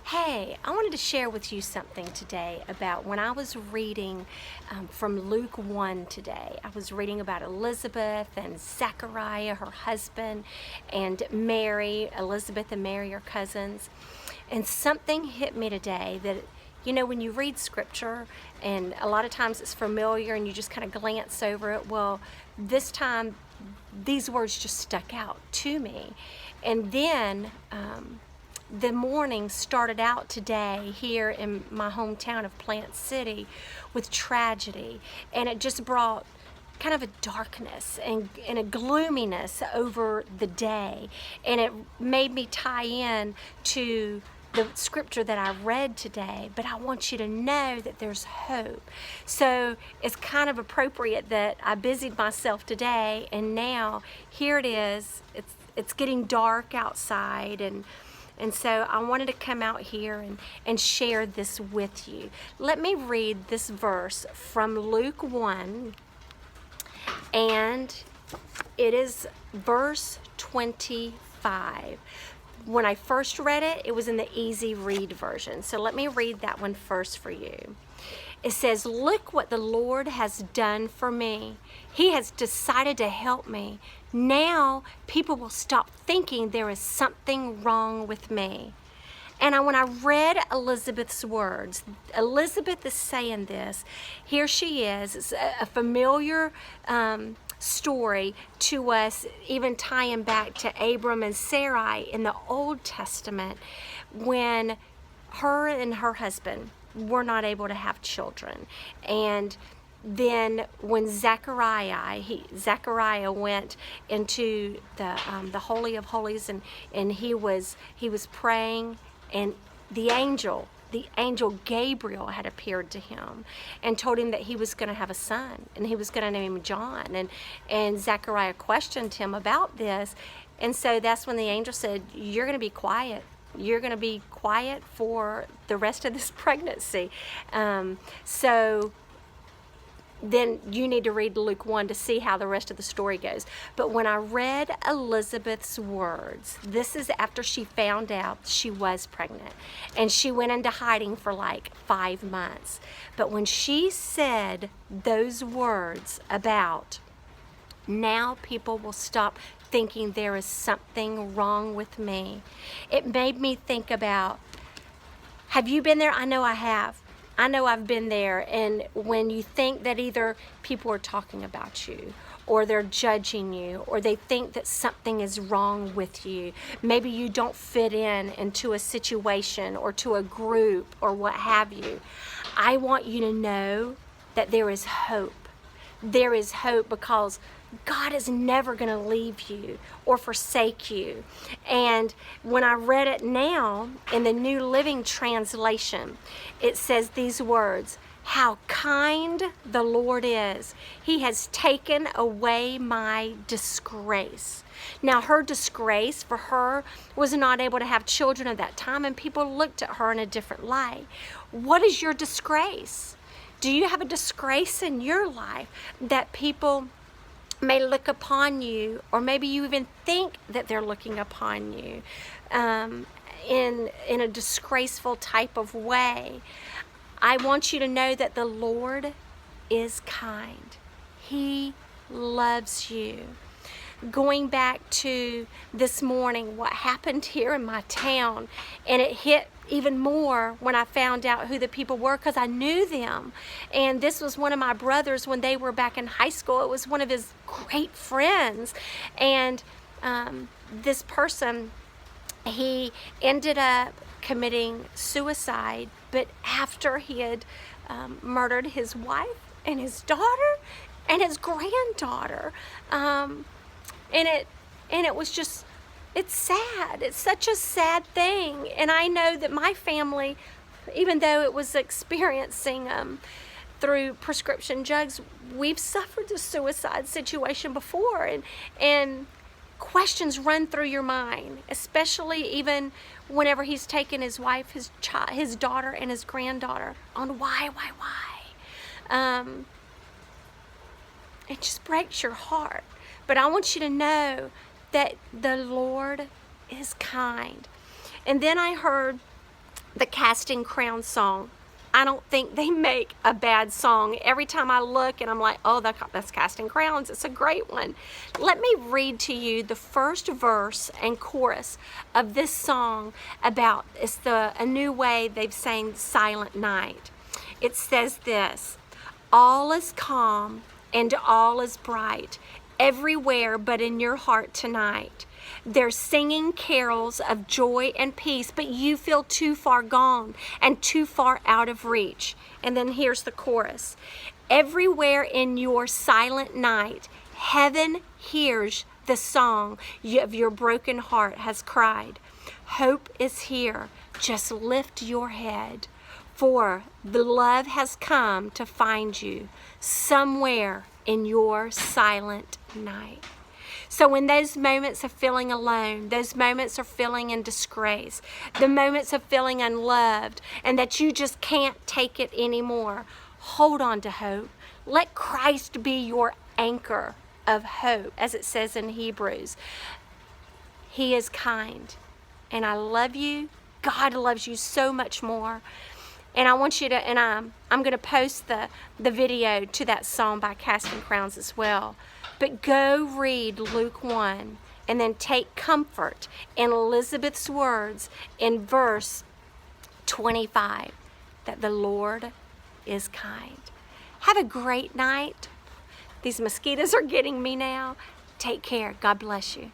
Hey, I wanted to share with you something today about when I was reading from Luke 1 today. I was reading about Elizabeth and Zechariah, her husband, and Mary. Elizabeth and Mary are cousins. And something hit me today that, when you read scripture, and a lot of times it's familiar and you just kind of glance over it, well, this time these words just stuck out to me. And then, the morning started out today here in my hometown of Plant City with tragedy, and it just brought kind of a darkness and a gloominess over the day, and it made me tie in to the scripture that I read today. But I want you to know that there's hope. So it's kind of appropriate that I busied myself today, and now here it is. It's getting dark outside, and so I wanted to come out here and share this with you. Let me read this verse from Luke 1, and it is verse 25. When I first read it, it was in the easy read version. So let me read that one first for you. It says, "Look what the Lord has done for me. He has decided to help me. Now people will stop thinking there is something wrong with me." And when I read Elizabeth's words, Elizabeth is saying this. Here she is. It's a familiar story to us, even tying back to Abram and Sarai in the Old Testament, when her and her husband were not able to have children. And then when Zechariah went into the Holy of Holies, and he was praying, and the angel Gabriel had appeared to him and told him that he was going to have a son, and he was going to name him John. And Zechariah questioned him about this, and so that's when the angel said, "You're going to be quiet. You're going to be quiet for the rest of this pregnancy." So then you need to read Luke 1 to see how the rest of the story goes. But when I read Elizabeth's words, this is after she found out she was pregnant, and she went into hiding for like 5 months. But when she said those words about, "Now people will stop thinking there is something wrong with me," it made me think about, have you been there? I know I have. I know I've been there. And when you think that either people are talking about you, or they're judging you, or they think that something is wrong with you, maybe you don't fit into a situation or to a group or what have you, I want you to know that there is hope. There is hope, because God is never going to leave you or forsake you. And when I read it now in the New Living Translation, it says these words, "How kind the Lord is. He has taken away my disgrace." Now, her disgrace for her was not able to have children at that time, and people looked at her in a different light. What is your disgrace? Do you have a disgrace in your life that people may look upon you, or maybe you even think that they're looking upon you in a disgraceful type of way? I want you to know that the Lord is kind. He loves you. Going back to this morning, what happened here in my town, and it hit even more when I found out who the people were, because I knew them. And this was one of my brothers when they were back in high school. It was one of his great friends. And this person, he ended up committing suicide, but after he had murdered his wife and his daughter and his granddaughter. And it was just, it's sad. It's such a sad thing. And I know that my family, even though it was experiencing through prescription drugs, we've suffered the suicide situation before. And questions run through your mind, especially even whenever he's taken his wife, his child, his daughter, and his granddaughter, on why. It just breaks your heart. But I want you to know that the Lord is kind. And then I heard the Casting Crowns song. I don't think they make a bad song. Every time I look and I'm like, oh, that's Casting Crowns. It's a great one. Let me read to you the first verse and chorus of this song about, it's a new way they've sang Silent Night. It says this: all is calm and all is bright, everywhere but in your heart tonight. They're singing carols of joy and peace, but you feel too far gone and too far out of reach. And then here's the chorus: everywhere in your silent night, heaven hears the song of your broken heart has cried. Hope is here, just lift your head, for the love has come to find you somewhere in your silent night. So in those moments of feeling alone, those moments of feeling in disgrace, the moments of feeling unloved, and that you just can't take it anymore, hold on to hope. Let Christ be your anchor of hope, as it says in Hebrews. He is kind, and I love you. God loves you so much more. And I want you to, and I'm going to post the video to that song by Casting Crowns as well. But go read Luke 1 and then take comfort in Elizabeth's words in verse 25, that the Lord is kind. Have a great night. These mosquitoes are getting me now. Take care. God bless you.